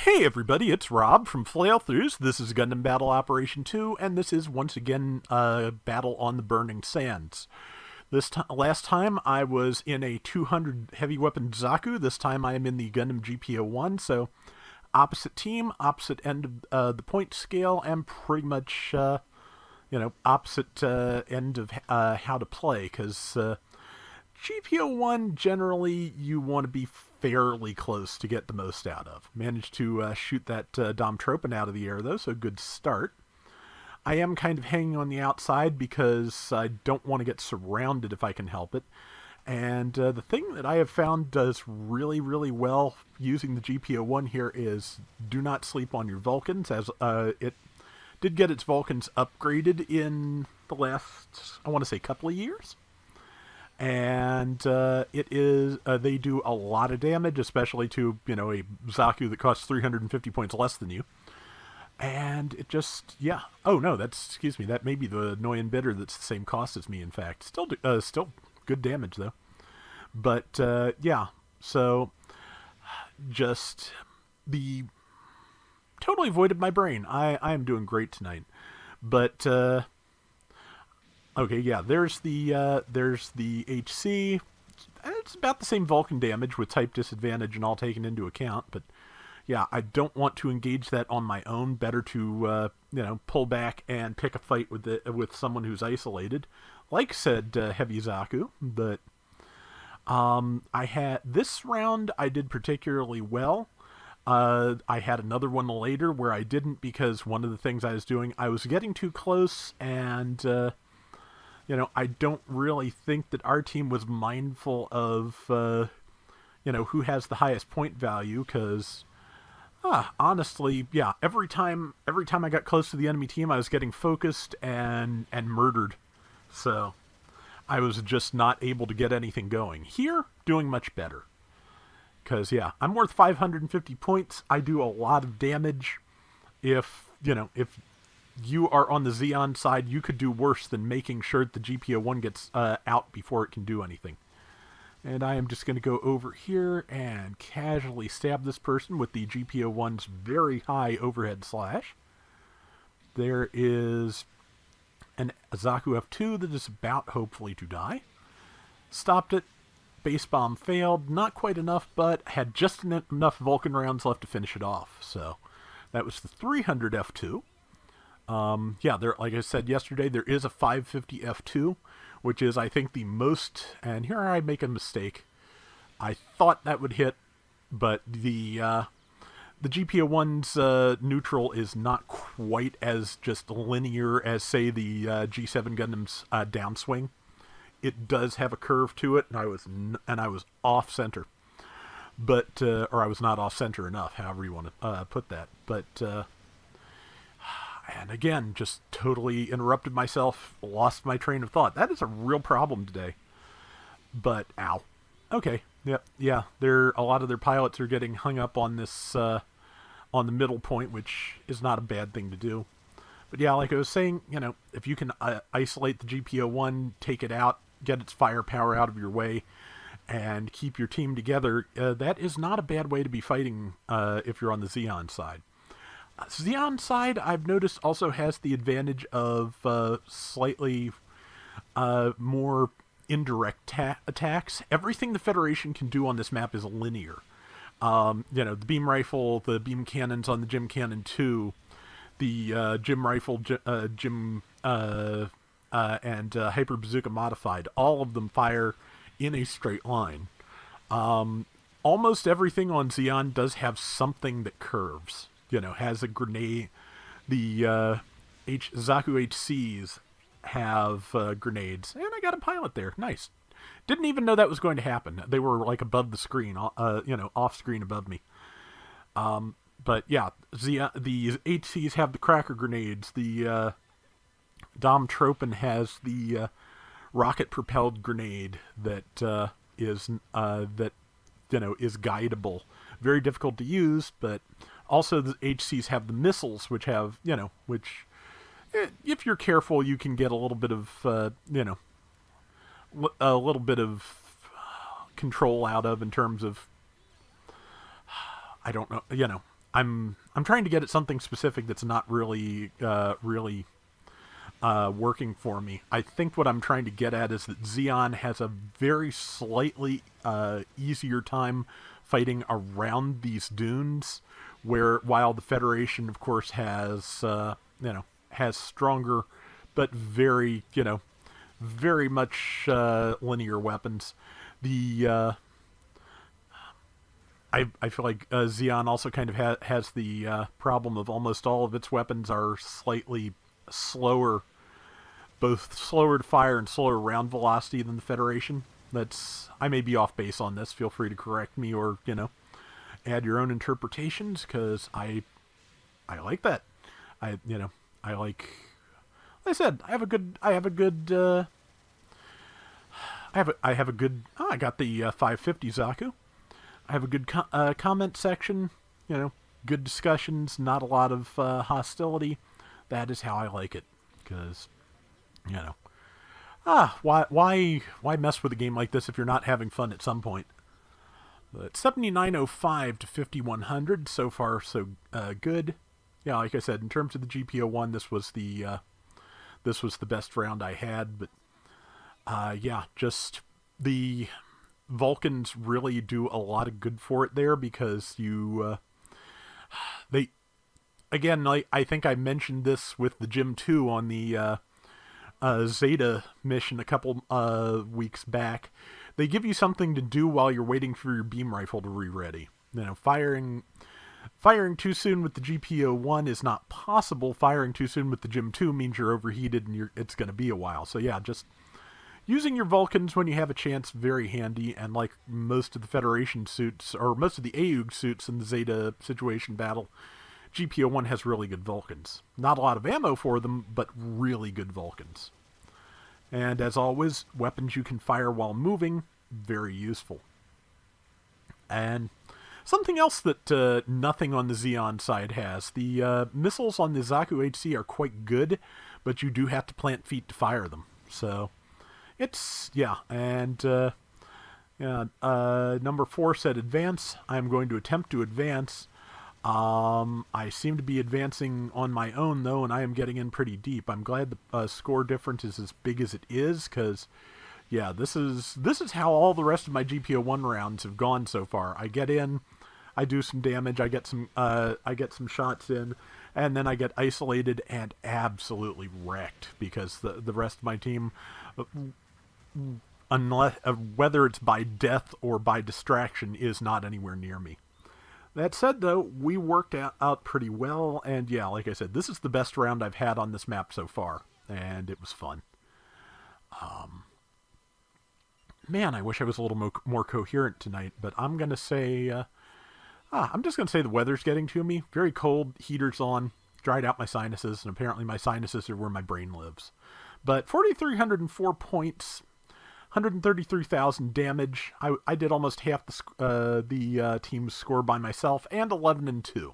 Hey everybody, it's Rob from Flailthroughs. This is Gundam Battle Operation 2, and this is once again a battle on the Burning Sands. Last time I was in a 200 heavy weapon Zaku. This time I am in the Gundam GPO1, so opposite team, opposite end of the point scale, and pretty much, opposite end of how to play, because GPO1, generally, you want to be fairly close to get the most out of. Managed to shoot that Dom Tropin out of the air, though, so good start. I am kind of hanging on the outside because I don't want to get surrounded if I can help it. And the thing that I have found does really, really well using the GPO1 here is do not sleep on your Vulcans, as it did get its Vulcans upgraded in the last, I want to say, couple of years. And they do a lot of damage, especially to a Zaku that costs 350 points less than you. And it just, yeah. Oh no, excuse me, that may be the Noyan Bitter that's the same cost as me. In fact, still good damage though. But yeah, so just the totally voided my brain. I am doing great tonight, but. Okay, yeah, there's the HC. It's about the same Vulcan damage with type disadvantage and all taken into account, but yeah, I don't want to engage that on my own. Better to pull back and pick a fight with someone who's isolated, like said Heavy Zaku. But I had this round I did particularly well. I had another one later where I didn't because one of the things I was doing, I was getting too close and. I don't really think that our team was mindful of, who has the highest point value. Because, honestly, yeah, every time I got close to the enemy team, I was getting focused and murdered. So, I was just not able to get anything going. Here, doing much better. Because, yeah, I'm worth 550 points. I do a lot of damage. If you are on the Zeon side, you could do worse than making sure that the GPO1 gets out before it can do anything. And I am just going to go over here and casually stab this person with the GPO1's very high overhead slash. There is an Zaku F2 that is about, hopefully, to die. Stopped it. Base bomb failed. Not quite enough, but had just enough Vulcan rounds left to finish it off. So that was the 300 F2. There, like I said yesterday, there is a 550 F2, which is, I think, the most, and here I make a mistake. I thought that would hit, but the GPO1's neutral is not quite as just linear as, say, the G7 Gundam's downswing. It does have a curve to it, and I was off center. But, or I was not off center enough, however you want to put that. But, and again, just totally interrupted myself, lost my train of thought. That is a real problem today. But, ow. Okay, yeah, a lot of their pilots are getting hung up on this, on the middle point, which is not a bad thing to do. But yeah, like I was saying, if you can isolate the GPO1, take it out, get its firepower out of your way, and keep your team together, that is not a bad way to be fighting if you're on the Zeon side. Zeon side, I've noticed, also has the advantage of slightly more indirect attacks. Everything the Federation can do on this map is linear. The beam rifle, the beam cannons on the Gym Cannon 2, the Gym Rifle, and Hyper Bazooka Modified, all of them fire in a straight line. Almost everything on Zeon does have something that curves. Has a grenade. The Zaku HCs have grenades. And I got a pilot there. Nice. Didn't even know that was going to happen. They were like above the screen, off screen above me. But yeah, the HCs have the cracker grenades. The Dom Tropin has the rocket-propelled grenade that is guidable. Very difficult to use, but also the HCs have the missiles, which have, if you're careful, you can get a little bit of, control out of in terms of, I don't know, I'm trying to get at something specific that's not really working for me. I think what I'm trying to get at is that Zeon has a very slightly easier time fighting around these dunes, where while the Federation, of course, has has stronger, but very much linear weapons. The I feel like Zeon also kind of has the problem of almost all of its weapons are slightly slower, both slower to fire and slower round velocity than the Federation. I may be off base on this. Feel free to correct me or add your own interpretations, because I like that. I like. Like I said, I have a good. I have a good. Oh, I got the 550 Zaku. I have a good comment section. Good discussions. Not a lot of hostility. That is how I like it. Because, why mess with a game like this if you're not having fun at some point? But 7905 to 5100. So far, so good. Yeah, like I said, in terms of the GPO1, this was the best round I had. But just the Vulcans really do a lot of good for it there, because they again, I think I mentioned this with the Gym 2 on the Zeta mission a couple weeks back. They give you something to do while you're waiting for your beam rifle to re-ready. Firing too soon with the GPO1 is not possible. Firing too soon with the Gym 2 means you're overheated and it's going to be a while. So yeah, just using your Vulcans when you have a chance, very handy. And like most of the Federation suits, or most of the AUG suits in the Zeta situation battle, GPO1 has really good Vulcans. Not a lot of ammo for them, but really good Vulcans. And as always, weapons you can fire while moving, very useful. And something else that nothing on the Zeon side has. The missiles on the Zaku HC are quite good, but you do have to plant feet to fire them. So, number 4 said advance. I'm going to attempt to advance. I seem to be advancing on my own, though, and I am getting in pretty deep. I'm glad the score difference is as big as it is, because, yeah, this is how all the rest of my GPO1 rounds have gone so far. I get in, I do some damage, I get some shots in, and then I get isolated and absolutely wrecked, because the rest of my team, unless whether it's by death or by distraction, is not anywhere near me. That said, though, we worked out pretty well, and yeah, like I said, this is the best round I've had on this map so far, and it was fun. Man, I wish I was a little more coherent tonight, but I'm going to say, I'm just going to say the weather's getting to me. Very cold, heaters on, dried out my sinuses, and apparently my sinuses are where my brain lives. But 4,304 points, 133,000 damage. I did almost half the team's score by myself, and 11-2.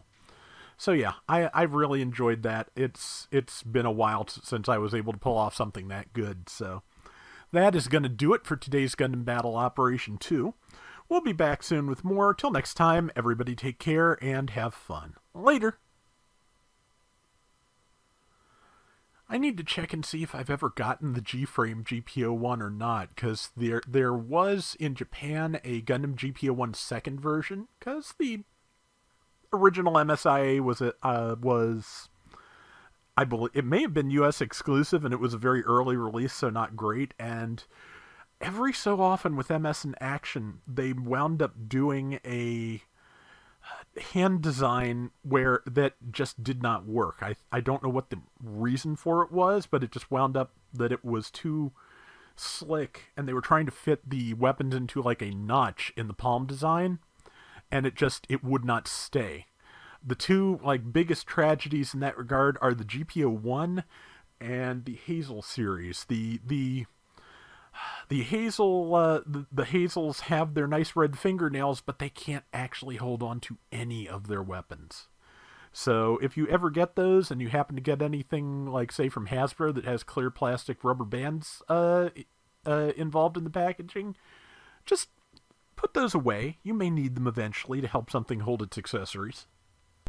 So yeah, I've really enjoyed that. It's been a while since I was able to pull off something that good. So that is going to do it for today's Gundam Battle Operation 2. We'll be back soon with more. Till next time, everybody take care and have fun. Later. I need to check and see if I've ever gotten the G-Frame GPO1 or not, because there was in Japan a Gundam GPO1 second version, because the original MSIA was I believe it may have been US exclusive, and it was a very early release, so not great. And every so often with MS in Action, they wound up doing a hand design where that just did not work. I don't know what the reason for it was, but it just wound up that it was too slick, and they were trying to fit the weapons into like a notch in the palm design, and it would not stay. The two biggest tragedies in that regard are the GPO1 and the Hazel series. The Hazel, the Hazels have their nice red fingernails, but they can't actually hold on to any of their weapons. So if you ever get those, and you happen to get anything say from Hasbro that has clear plastic rubber bands involved in the packaging, just put those away. You may need them eventually to help something hold its accessories.